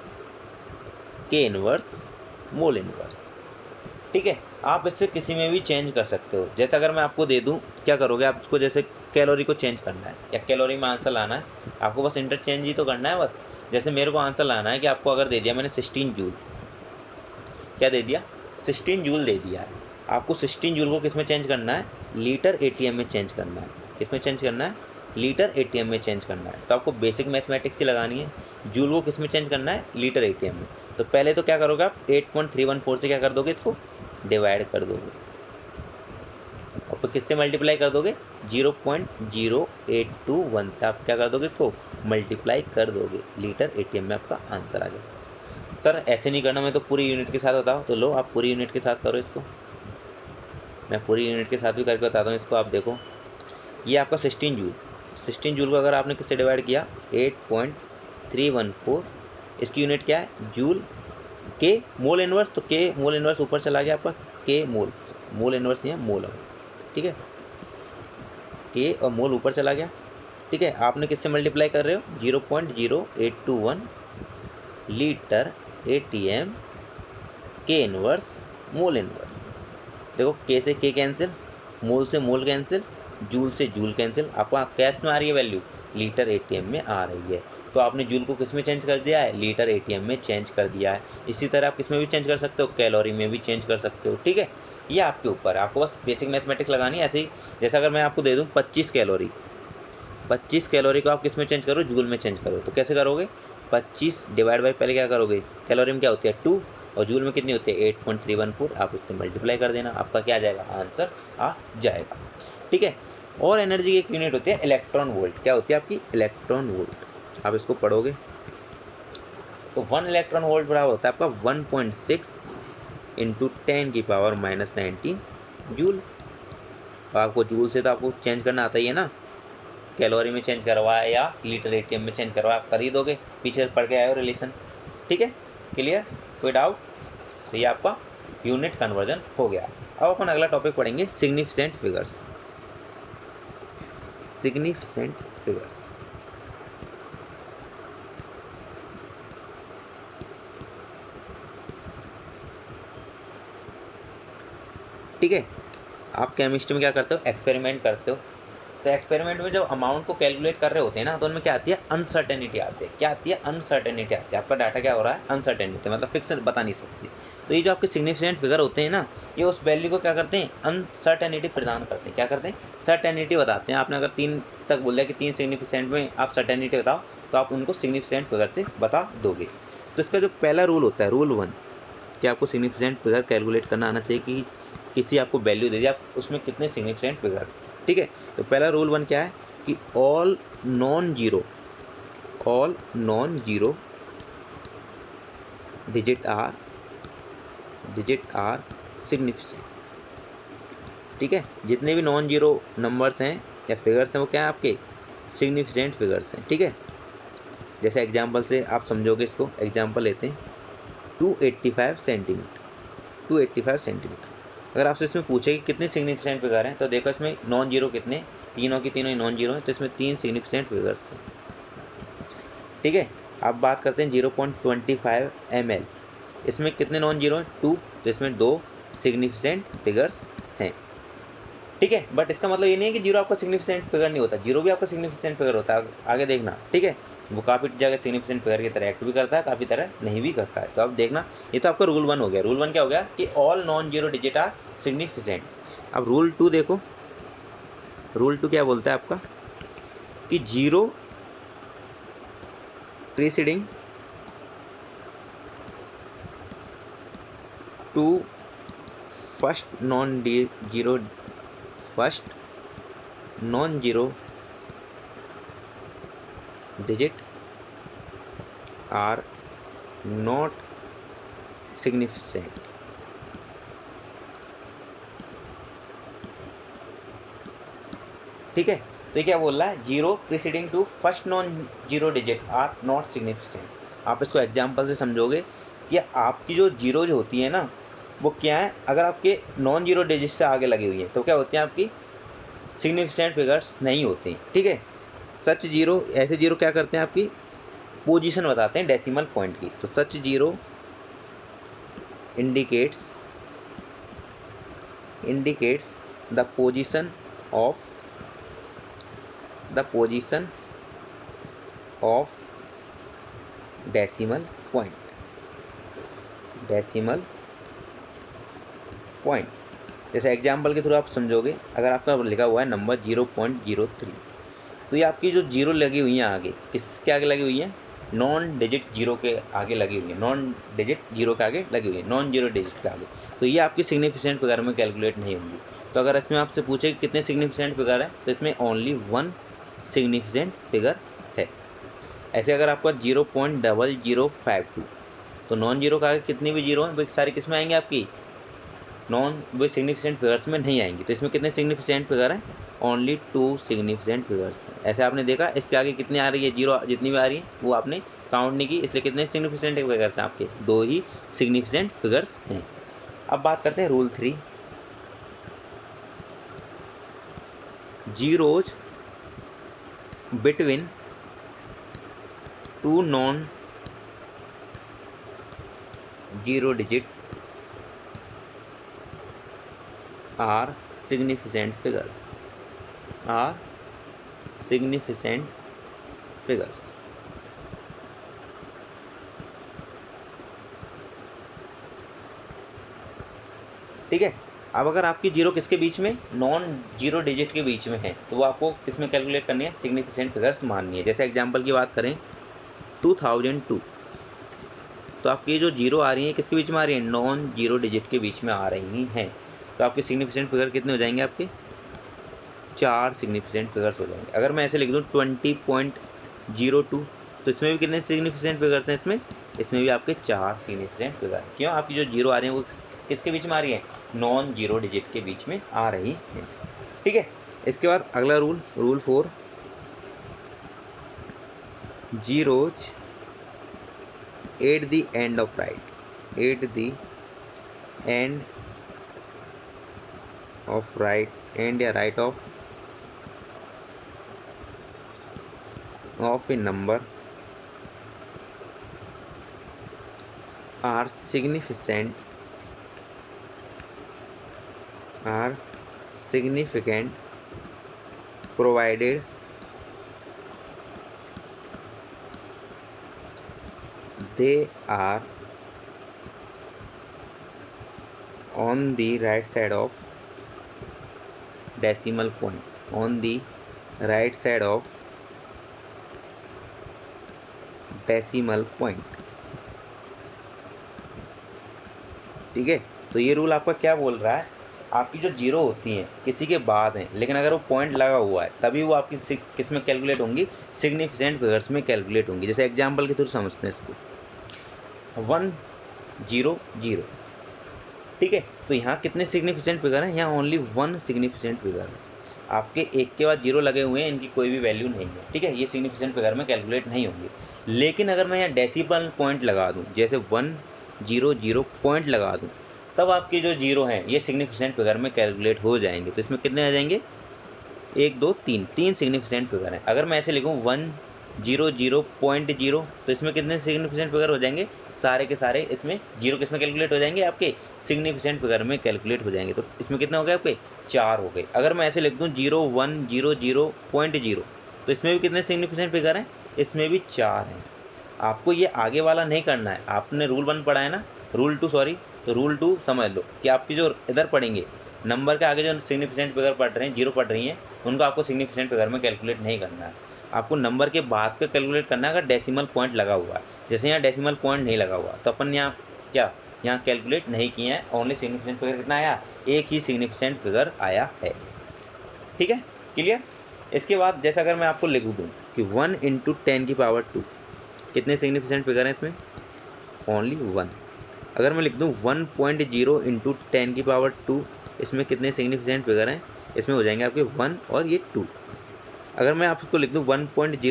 S1: के इनवर्स मोल इनवर्स। ठीक है, आप इससे किसी में भी चेंज कर सकते हो। जैसे अगर मैं आपको दे दूं, क्या करोगे आप इसको? जैसे कैलोरी को चेंज करना है या कैलोरी में आंसर लाना है, आपको बस इंटरचेंज ही तो करना है बस। जैसे मेरे को आंसर लाना है कि आपको अगर दे दिया मैंने 16 जूल, क्या दे दिया? 16 जूल दे दिया है। आपको 16 जूल को किस में चेंज करना है? लीटर एटीएम में चेंज करना है। किस में चेंज करना है? लीटर एटीएम में चेंज करना है। तो आपको बेसिक मैथमेटिक्स ही लगानी है। जूल को किस में चेंज करना है? लीटर एटीएम में। तो पहले तो क्या करोगे आप? 8.314 से क्या कर दोगे? इसको डिवाइड कर दोगे, और फिर किससे मल्टीप्लाई कर दोगे? 0.0821 से आप क्या कर दोगे? इसको मल्टीप्लाई कर दोगे। लीटर एटीएम में आपका आंसर आ जाएगा। सर ऐसे नहीं करना, मैं तो पूरी यूनिट के साथ बताओ। तो लो आप पूरी यूनिट के साथ करो इसको, मैं पूरी यूनिट के साथ भी करके बताता हूँ इसको। आप देखो, ये आपका 16 जूल, 16 जूल को अगर आपने किससे डिवाइड किया? 8.314। इसकी यूनिट क्या है? जूल के मोल इनवर्स। तो के मोल इनवर्स ऊपर चला गया आपका, के मोल, मोल इनवर्स नहीं है, मोल है। ठीक है, के और मोल ऊपर चला गया। ठीक है, आपने किससे मल्टीप्लाई कर रहे हो? 0.0821 लीटर एटीएम के इनवर्स मोल इनवर्स। देखो, के से के कैंसिल, मोल से मोल कैंसिल, जूल से जूल कैंसिल। आपको कैश में आ रही है वैल्यू? लीटर एटीएम में आ रही है। तो आपने जूल को किस में चेंज कर दिया है? लीटर एटीएम में चेंज कर दिया है। इसी तरह आप किस में भी चेंज कर सकते हो? कैलोरी में भी चेंज कर सकते हो। ठीक है, ये आपके ऊपर है, आपको बस बेसिक मैथमेटिक्स लगानी है। ऐसे ही जैसे अगर मैं आपको दे दूँ 25 कैलोरी, 25 कैलोरी को आप किस में चेंज करो? जूल में चेंज करो। तो कैसे करोगे? 25 डिवाइड बाई, पहले क्या करोगे? कैलोरी में क्या होती है? 2, और जूल में कितनी होती है? 8.314। आप इससे मल्टीप्लाई कर देना, आपका क्या आ जाएगा? आंसर आ जाएगा। ठीक है, और एनर्जी की एक यूनिट होती है इलेक्ट्रॉन वोल्ट। क्या होती है आपकी? Electron volt. आप इसको पढ़ोगे तो 1 इलेक्ट्रॉन वोल्ट बराबर होता है आपका 1.6 इंटू 10⁻⁻19 जूल। आपको जूल से तो आपको चेंज करना आता ही है ना, कैलोरी में चेंज करवाया या लीटर एटीएम में चेंज करवाया, आप कर ही दोगे, पीछे पढ़ के आए हो रिलेशन। ठीक है, क्लियर? कोई डाउट? तो ये आपका यूनिट कन्वर्जन हो गया। अब अपन अगला टॉपिक पढ़ेंगे सिग्निफिकेंट फिगर्स। सिग्निफिकेंट फिगर्स, ठीक है। आप केमिस्ट्री में क्या करते हो? एक्सपेरिमेंट करते हो। तो एक्सपेरिमेंट में जब अमाउंट को कैलकुलेट कर रहे होते हैं ना, तो उनमें क्या आती है? अनसर्टेनिटी आती है। क्या आती है? अनसर्टेनिटी आती है। आपका डाटा क्या हो रहा है? अनसर्टेनिटी, मतलब फिक्स बता नहीं सकती। तो ये जो आपके सिग्निफिकेंट फिगर होते हैं ना, ये उस वैल्यू को क्या करते हैं? अनसर्टेनिटी प्रदान करते हैं। क्या करते हैं? सर्टेनिटी बताते हैं। आपने अगर 3 तक बोल दिया कि 3 सिग्निफिकेंट में आप सर्टेनिटी बताओ, तो आप उनको सिग्निफिकेंट फिगर से बता दोगे। तो इसका जो पहला रूल होता है, रूल 1, कि आपको सिग्निफिकेंट फिगर कैलकुलेट करना आना चाहिए कि किसी आपको वैल्यू दे दी, आप उसमें कितने सिग्निफिकेंट फिगर। ठीक है, तो पहला रूल 1 क्या है कि all non zero digit are significant. ठीक है, जितने भी नॉन जीरो नंबर्स हैं या फिगर्स हैं, वो क्या है? आपके सिग्निफिकेंट फिगर्स हैं। ठीक है, जैसे एग्जांपल से आप समझोगे इसको। एग्जांपल लेते हैं, 285 सेंटीमीटर। 285 सेंटीमीटर अगर आपसे इसमें पूछे कि कितने सिग्निफिकेंट फिगर हैं, तो देखो इसमें नॉन जीरो कितने, तीनों की तीनों नॉन जीरो हैं, तो इसमें 3 सिग्निफिकेंट फिगर्स हैं। ठीक है, अब बात करते हैं 0.25 ml, इसमें कितने नॉन जीरो हैं, 2, तो इसमें 2 सिग्निफिकेंट फिगर्स हैं। ठीक है, बट इसका मतलब ये नहीं है कि जीरो आपका सिग्निफिकेंट फिगर नहीं होता, जीरो भी आपका सिग्निफिकेंट फिगर होता है, आगे देखना। ठीक है, वो काफ़ी जगह सिग्निफिकेंट फिगर की तरह एक्ट भी करता है, काफ़ी तरह नहीं भी करता है, तो अब देखना। ये तो आपका रूल 1 हो गया। रूल 1 क्या हो गया कि all non zero digit are significant. अब रूल 2 देखो, रूल 2 क्या बोलता है आपका कि zero preceding to first non zero digit are not significant। ठीक है, तो ये क्या बोल रहा है, zero preceding to first non zero digit are not significant. आप इसको एग्जांपल से समझोगे कि आपकी जो जीरो जो होती है ना, वो क्या है, अगर आपके नॉन जीरो डिजिट से आगे लगी हुई है तो क्या होती है, आपकी सिग्निफिकेंट फिगर्स नहीं होती। ठीक है, सच जीरो, ऐसे जीरो क्या करते हैं, आपकी पोजीशन बताते हैं डेसिमल पॉइंट की। तो such zero indicates the position of decimal point। जैसे एग्जाम्पल के थ्रू आप समझोगे, अगर आपका लिखा हुआ है नंबर 0.03, तो ये आपकी जो जीरो लगी हुई है आगे, किसके आगे लगी हुई है, नॉन डिजिट जीरो के आगे लगी हुई है, नॉन डिजिट जीरो के आगे लगी हुई है, नॉन जीरो डिजिट के आगे, तो ये आपकी सिग्निफिकेंट फिगर में कैलकुलेट नहीं होंगी। तो अगर इसमें आपसे पूछे कि कितने सिग्निफिकेंट फिगर है, तो इसमें ओनली 1 सिग्निफिकेंट फिगर है। ऐसे अगर आपका 0.0052, तो नॉन जीरो के आगे कितनी भी जीरो हैं वो सारी किस में आएंगे, आपकी नॉन वो सिग्निफिकेंट फिगर्स में नहीं आएंगी। तो इसमें कितने सिग्निफिकेंट फिगर हैं, ओनली 2 सिग्निफिकेंट फिगर्स। ऐसे आपने देखा इसके आगे कितनी आ रही है, जीरो जितनी भी आ रही है वो आपने काउंट नहीं की, इसलिए कितने सिग्निफिकेंट फिगर्स हैं आपके, 2 ही सिग्निफिकेंट फिगर्स हैं। अब बात करते हैं rule 3, zeros between 2 non zero digit are significant figures, ठीक है, अब अगर आपकी जीरो किसके बीच में, नॉन जीरो डिजिट के बीच में है, तो वो आपको किस में कैलकुलेट करनी है, सिग्निफिकेंट फिगर्स माननी है। जैसे एग्जांपल की बात करें 2002, तो आपकी जो जीरो आ रही है किसके बीच में आ रही है, नॉन जीरो डिजिट के बीच में आ रही हैं, तो आपके सिग्निफिकेंट फिगर कितने हो जाएंगे, आपके 4 सिग्निफिकेंट फिगर्स हो जाएंगे। अगर मैं ऐसे लिख दूँ 20.02, तो इसमें भी कितने सिग्निफिकेंट फिगर्स हैं, इसमें भी आपके 4 सिग्निफिकेंट फिगर। क्यों, आपकी जो जीरो आ रही है वो किसके बीच में आ रही है, नॉन जीरो डिजिट के बीच में आ रही है। ठीक है, इसके बाद अगला rule, rule 4, zeros at the end of right of a number are significant provided they are on the right side of decimal point, ठीक है, तो ये रूल आपका क्या बोल रहा है, आपकी जो जीरो होती हैं किसी के बाद हैं, लेकिन अगर वो पॉइंट लगा हुआ है तभी वो आपकी किस में कैलकुलेट होंगी, सिग्निफिकेंट फिगर्स में कैलकुलेट होंगी। जैसे एग्जांपल के थ्रू समझते हैं इसको, 100, ठीक है, तो यहाँ कितने सिग्निफिकेंट फिगर हैं, यहाँ ओनली 1 सिग्निफिकेंट फिगर है। आपके एक के बाद जीरो लगे हुए हैं, इनकी कोई भी वैल्यू नहीं है। ठीक है, ये सिग्निफिकेंट फिगर में कैलकुलेट नहीं होंगे। लेकिन अगर मैं यहाँ डेसिमल पॉइंट लगा दूँ, जैसे 100 पॉइंट लगा दूँ, तब आपके जो जीरो हैं ये सिग्निफिकेंट फिगर में कैलकुलेट हो जाएंगे। तो इसमें कितने आ जाएंगे, 1 2 3, 3 सिग्निफिकेंट फिगर हैं। अगर मैं ऐसे लिखूँ 100.0, तो इसमें कितने सिग्निफिकेंट फिगर हो जाएंगे, सारे के सारे इसमें जीरो किसमें कैलकुलेट हो जाएंगे, आपके सिग्निफिकेंट फिगर में कैलकुलेट हो जाएंगे। तो इसमें कितने हो गए आपके, 4 हो गए। अगर मैं ऐसे लिख दूँ 0100.0, तो इसमें भी कितने सिग्निफिकेंट फिगर हैं, इसमें भी 4 हैं। आपको ये आगे वाला नहीं करना है, आपने रूल 1 पढ़ा है ना, रूल 2 सॉरी, तो रूल 2 समझ लो कि आपकी जो इधर पढ़ेंगे नंबर के आगे जो सिग्निफिकेंट फिगर पढ़ रहे हैं, जीरो पढ़ रही हैं, उनको आपको सिग्निफिकेंट फिगर में कैलकुलेट नहीं करना है। आपको नंबर के बाद का कैलकुलेट करना है अगर डेसिमल पॉइंट लगा हुआ है। जैसे यहाँ डेसिमल पॉइंट नहीं लगा हुआ तो अपन यहाँ क्या, यहाँ कैलकुलेट नहीं किए हैं, ओनली सिग्निफिकेंट फिगर कितना आया, एक ही सिग्निफिकेंट फिगर आया है। ठीक है, क्लियर। इसके बाद जैसा अगर मैं आपको लिख दूँ कि 1 × 10⁻², कितने सिग्निफिकेंट फिगर हैं इसमें, ओनली 1। अगर मैं लिख दूँ 1.0 × 10⁻², इसमें कितने सिग्निफिकेंट फिगर हैं, इसमें हो जाएंगे आपके 1 और ये 2। अगर मैं आपको लिख दूँ 1.00 ×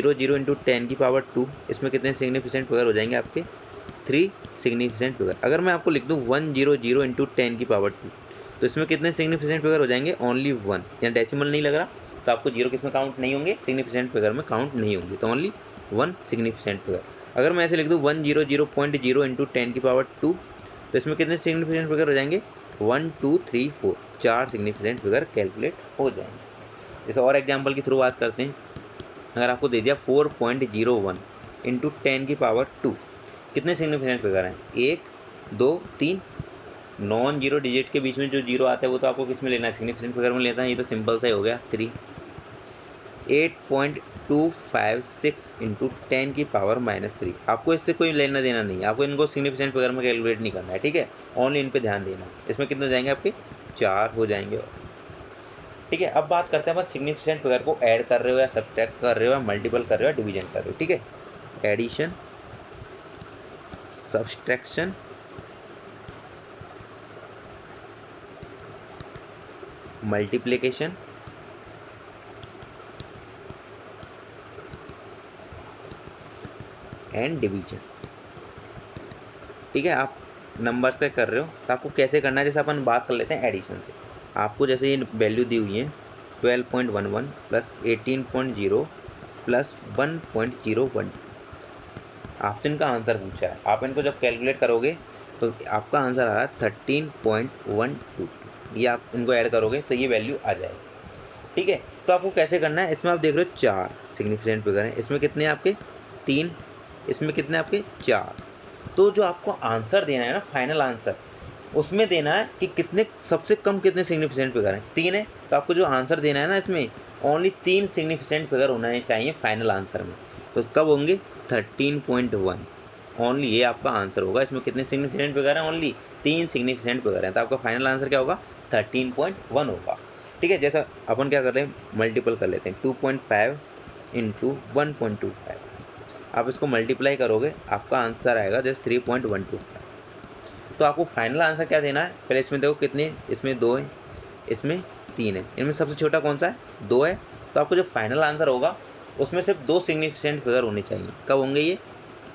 S1: 10⁻², इसमें कितने सिग्निफिकेंट फिगर हो जाएंगे आपके, 3 सिग्निफिकेंट फिगर। अगर मैं आपको लिख दूँ 100 × 10⁻², तो इसमें कितने सिग्निफिकेंट फिगर हो जाएंगे, ओनली 1। यहाँ डेसिमल नहीं लग रहा तो आपको जीरो किस में काउंट नहीं होंगे, सिग्निफिकेंट फिगर में काउंट नहीं होंगे, तो ओनली 1 सिग्निफिकेंट फिगर। अगर मैं ऐसे लिख दूँ 100.0 × 10⁻², तो इसमें कितने सिग्निफिकेंट फिगर हो जाएंगे, 1 2 3 4, 4 सिग्निफिकेंट फिगर कैलकुलेट हो जाएंगे। जैसे और एग्जाम्पल के थ्रू बात करते हैं। अगर आपको दे दिया 4.01 × 10⁻², कितने सिग्निफिकेंट फिगर हैं, 1 2 3। नॉन जीरो डिजिट के बीच में जो जीरो आता है वो तो आपको किस में लेना है, सिग्निफिकेंट फिगर में लेना है। ये तो सिंपल सा ही हो गया 3। 8.256 × 10⁻³ आपको इससे कोई लेना देना नहीं है, आपको इनको सिग्निफिकेंट फिगर में कैलकुलेट नहीं करना है। ठीक है, ओनली इन पे ध्यान देना। इसमें कितने हो जाएंगे आपके, 4 हो जाएंगे। ठीक है, अब बात करते हैं बस सिग्निफिकेंट फिगर को ऐड कर रहे हो या सब्ट्रैक्ट कर रहे हो या मल्टीपल कर रहे हो या डिवीजन कर रहे हो। ठीक है, addition, subtraction, multiplication, and division. ठीक है, आप नंबर्स का कर रहे हो तो आपको कैसे करना है, जैसे अपन बात कर लेते हैं एडिशन से। आपको जैसे ये वैल्यू दी हुई है 12.11 प्लस 18.0 प्लस 1.012, आपसे इनका आंसर पूछा है। आप इनको जब कैलकुलेट करोगे तो आपका आंसर आ रहा है 13.122। ये आप इनको ऐड करोगे तो ये वैल्यू आ जाएगी। ठीक है, तो आपको कैसे करना है, इसमें आप देख रहे हो 4 सिग्निफिकेंट फिगर हैं, इसमें कितने आपके 3, इसमें कितने आपके 4। तो जो आपको आंसर देना है ना, फाइनल आंसर, उसमें देना है कि कितने सबसे कम कितने सिग्निफिकेंट फिगर हैं, 3 है। तो आपको जो आंसर देना है ना, इसमें ओनली 3 सिग्निफिकेंट फिगर होना चाहिए फाइनल आंसर में। तो कब होंगे, 13.1, ओनली ये आपका आंसर होगा। इसमें कितने सिग्निफिकेंट फिगर हैं, ओनली 3 सिग्निफिकेंट फिगर हैं। तो आपका फाइनल आंसर क्या होगा, 13.1 होगा। ठीक है, जैसा अपन क्या कर रहे हैं, मल्टीपल कर लेते हैं, 2.5 × 1.25। आप इसको मल्टीप्लाई करोगे आपका आंसर आएगा जैसे 3.125। तो आपको फाइनल आंसर क्या देना है, पहले इसमें देखो कितने, इसमें 2 है, इसमें 3 है, इनमें सबसे छोटा कौन सा है, 2 है। तो आपको जो फाइनल आंसर होगा उसमें सिर्फ 2 सिग्निफिकेंट फिगर होने चाहिए। कब होंगे ये,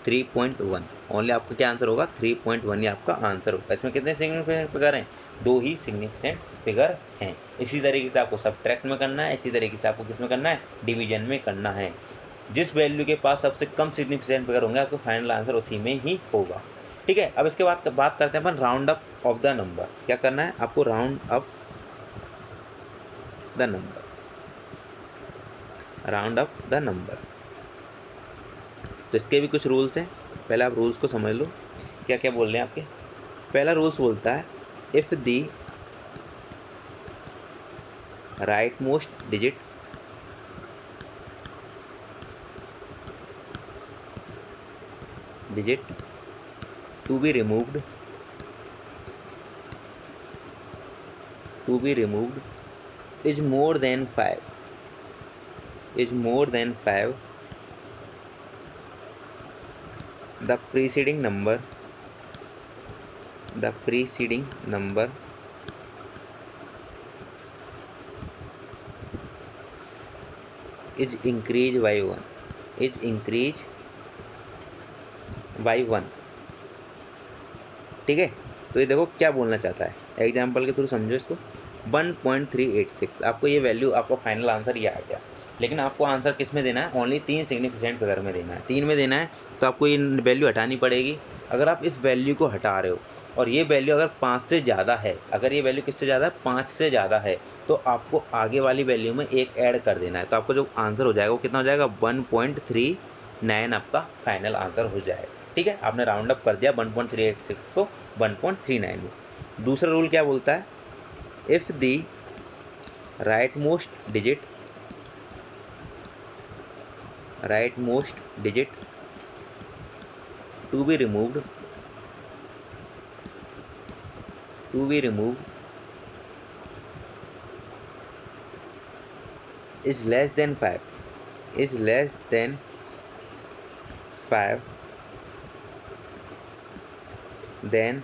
S1: 3.1, ओनली आपका क्या आंसर होगा, 3.1 ये आपका आंसर होगा। इसमें कितने सिग्निफिकेंट फिगर हैं, 2 ही सिग्निफिकेंट फिगर हैं। इसी तरीके से आपको सब्ट्रैक्ट में करना है, इसी तरीके से आपको किस में करना है, डिवीजन में करना है। जिस वैल्यू के पास सबसे कम सिग्निफिकेंट फिगर होंगे आपको फाइनल आंसर उसी में ही होगा। ठीक है, अब इसके बाद बात करते हैं अपन round up off the number. क्या करना है आपको, round up the number, round up the numbers. तो इसके भी कुछ रूल्स हैं, पहले आप रूल्स को समझ लो क्या क्या बोल रहे हैं आपके। पहला रूल्स बोलता है, if the right most digit to be removed is more than 5, the preceding number is increased by 1, ठीक है, तो ये देखो क्या बोलना चाहता है, एग्जाम्पल के थ्रू समझो इसको। 1.386 आपको ये वैल्यू, आपका फाइनल आंसर ये आ गया। लेकिन आपको आंसर किस में देना है, ओनली 3 सिग्निफिकेंट फिगर में देना है। 3 में देना है तो आपको ये वैल्यू हटानी पड़ेगी। अगर आप इस वैल्यू को हटा रहे हो और ये वैल्यू अगर 5 से ज़्यादा है, अगर ये वैल्यू किससे ज़्यादा है, 5 से ज़्यादा है, तो आपको आगे वाली वैल्यू में एक ऐड कर देना है। तो आपको जो आंसर हो जाएगा वो कितना हो जाएगा, 1.39 आपका फाइनल आंसर हो जाएगा। ठीक है, आपने राउंड अप कर दिया 1.386 को 1.39 में। दूसरा रूल क्या बोलता है, if the right most digit to be removed is less than 5, then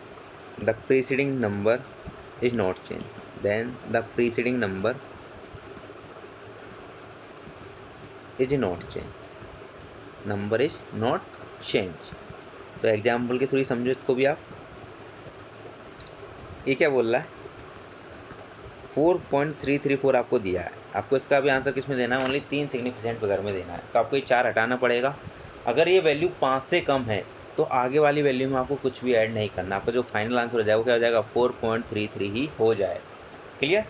S1: the preceding number is not changed, number is not changed। तो एग्जाम्पल के थ्रू समझो इसको भी आप। ये क्या बोल रहा है, 4.334 आपको दिया है, आपको इसका भी आंसर किस में देना है, ओनली 3 सिग्निफिकेंट फिगर में देना है। तो आपको ये 4 हटाना पड़ेगा। अगर ये वैल्यू 5 से कम है तो आगे वाली वैल्यू में आपको कुछ भी ऐड नहीं करना, आपका जो फाइनल आंसर हो जाएगा वो क्या हो जाएगा, 4.33 ही हो जाए। क्लियर।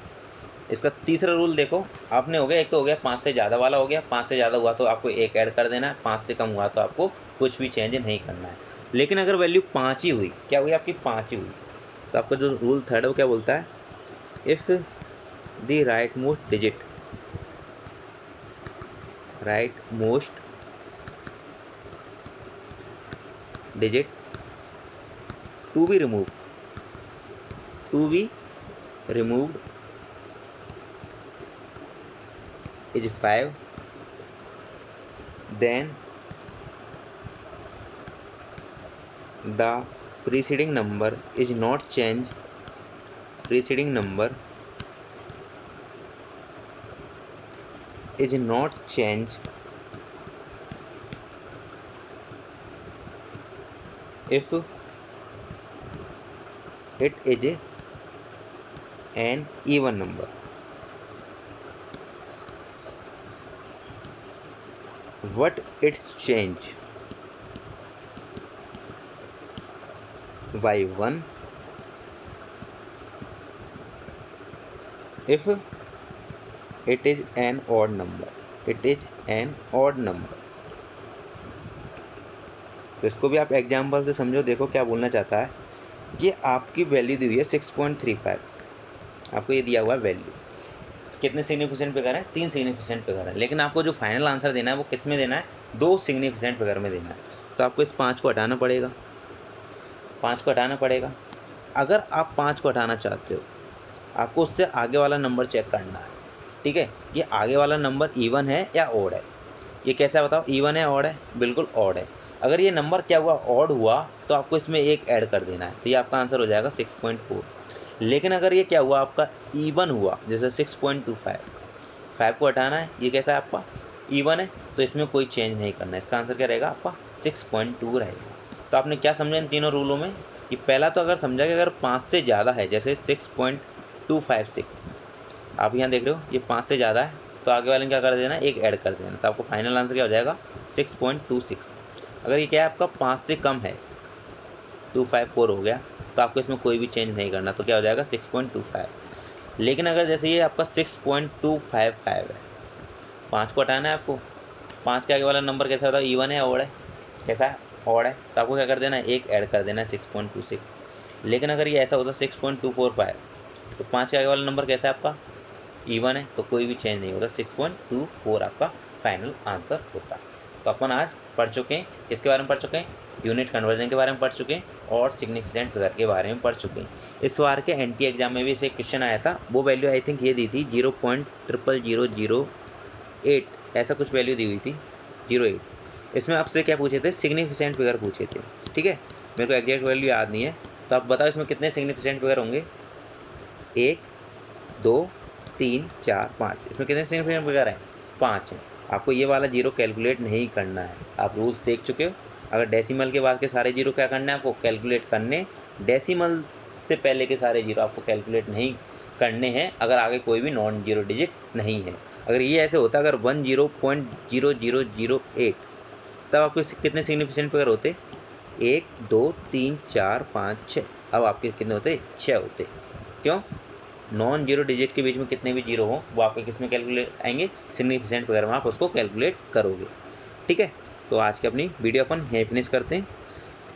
S1: इसका तीसरा रूल देखो, आपने हो गया, एक तो हो गया 5 से ज़्यादा वाला हो गया, 5 से ज़्यादा हुआ तो आपको एक ऐड कर देना है, 5 से कम हुआ तो आपको कुछ भी चेंज नहीं करना है। लेकिन अगर वैल्यू 5 ही हुई, क्या हुई आपकी, 5 ही हुई, तो आपका जो रूल थर्ड है वो क्या बोलता है, if the right most digit to be removed is 5, then the preceding number is not changed if it is an even number। What it's change by 1 if it is an odd number। तो इसको भी आप example से समझो। देखो क्या बोलना चाहता है, ये आपकी वैल्यू दी हुई है 6.35, आपको ये दिया हुआ है वैल्यू, कितने सिग्निफिकेंट फिगर है, 3 सिग्निफिकेंट फिगर है। लेकिन आपको जो फाइनल आंसर देना है वो किस में देना है, 2 सिग्निफिकेंट फिगर में देना है। तो आपको इस 5 को हटाना पड़ेगा। अगर आप 5 को हटाना चाहते हो, आपको उससे आगे वाला नंबर चेक करना है। ठीक है, ये आगे वाला नंबर इवन है या ऑड है, ये कैसा बताओ, इवन है ऑड है, बिल्कुल ऑड है। अगर ये नंबर क्या हुआ, ऑड हुआ, तो आपको इसमें एक ऐड कर देना है, तो ये आपका आंसर हो जाएगा 6.4। लेकिन अगर ये क्या हुआ, आपका इवन हुआ, जैसे 6.25, 5 को हटाना है, ये कैसा है आपका इवन है, तो इसमें कोई चेंज नहीं करना है, इसका आंसर क्या रहेगा आपका 6.2 रहेगा। तो आपने क्या समझा इन तीनों रूलों में, कि पहला तो अगर समझा कि अगर 5 से ज़्यादा है, जैसे 6.256, आप यहाँ देख रहे हो ये 5 से ज़्यादा है, तो आगे वाले में क्या कर देना, एक ऐड कर देना, तो आपको फाइनल आंसर क्या हो जाएगा 6.26। अगर ये क्या है आपका 5 से कम है, 254 हो गया, तो आपको इसमें कोई भी चेंज नहीं करना, तो क्या हो जाएगा 6.25। लेकिन अगर जैसे ये आपका 6.255 है, 5 को हटाना है आपको, 5 के आगे वाला नंबर कैसा होता है, इवन है ऑड है, कैसा है ऑड है, तो आपको क्या कर देना है, एक ऐड कर देना है 6.26। लेकिन अगर ये ऐसा होता 6.245, तो 5 के आगे वाला नंबर कैसा है आपका इवन है, तो कोई भी चेंज नहीं होता, 6.24 आपका फाइनल आंसर होता है। तो अपन आज पढ़ चुके हैं, किसके बारे में पढ़ चुके हैं, यूनिट कन्वर्जन के बारे में पढ़ चुके हैं और सिग्निफिकेंट फिगर के बारे में पढ़ चुके हैं। इस बार के एनटी एग्जाम में भी इसे क्वेश्चन आया था, वो वैल्यू आई थिंक ये दी थी 0.00008, ऐसा कुछ वैल्यू दी हुई थी 08। इसमें आपसे क्या पूछे थे, सिग्निफिकेंट फिगर पूछे थे। ठीक है, मेरे को एग्जैक्ट वैल्यू याद नहीं है, तो आप बताओ इसमें कितने सिग्निफिकेंट फिगर होंगे, 1 2 3 4 5, इसमें कितने सिग्निफिकेंट फिगर हैं, 5 हैं। आपको ये वाला जीरो कैलकुलेट नहीं करना है, आप रूल्स देख चुके हो। अगर डेसिमल के बाद के सारे जीरो क्या करना है आपको कैलकुलेट करने, डेसिमल से पहले के सारे जीरो आपको कैलकुलेट नहीं करने हैं अगर आगे कोई भी नॉन जीरो डिजिट नहीं है। अगर ये ऐसे होता, अगर 10.0008, तब आपके कितने सिग्निफिकेंट फिगर होते? 1 2 3 4 5 6। अब आपके कितने होते? 6 होते। क्यों? नॉन जीरो डिजिट के बीच में कितने भी जीरो हो वो आपके किस में कैलकुलेट आएंगे? सिग्निफिकेंट फिगर में आप उसको कैलकुलेट करोगे। ठीक है, तो आज की अपनी वीडियो अपन यहीं फिनिश करते हैं।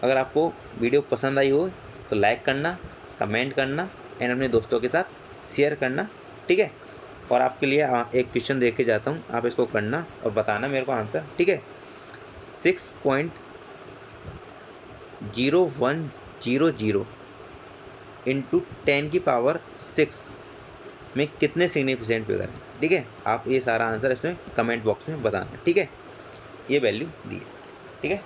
S1: अगर आपको वीडियो पसंद आई हो तो लाइक करना, कमेंट करना एंड अपने दोस्तों के साथ शेयर करना। ठीक है, और आपके लिए एक क्वेश्चन देख के जाता हूँ, आप इसको करना और बताना मेरे को आंसर। ठीक है, 6.0100 इंटू 10⁶ में कितने सिग्निफिकेंट फिगर हैं? ठीक है, आप ये सारा आंसर इसमें कमेंट बॉक्स में बताना। ठीक है, ये वैल्यू दी है। ठीक है।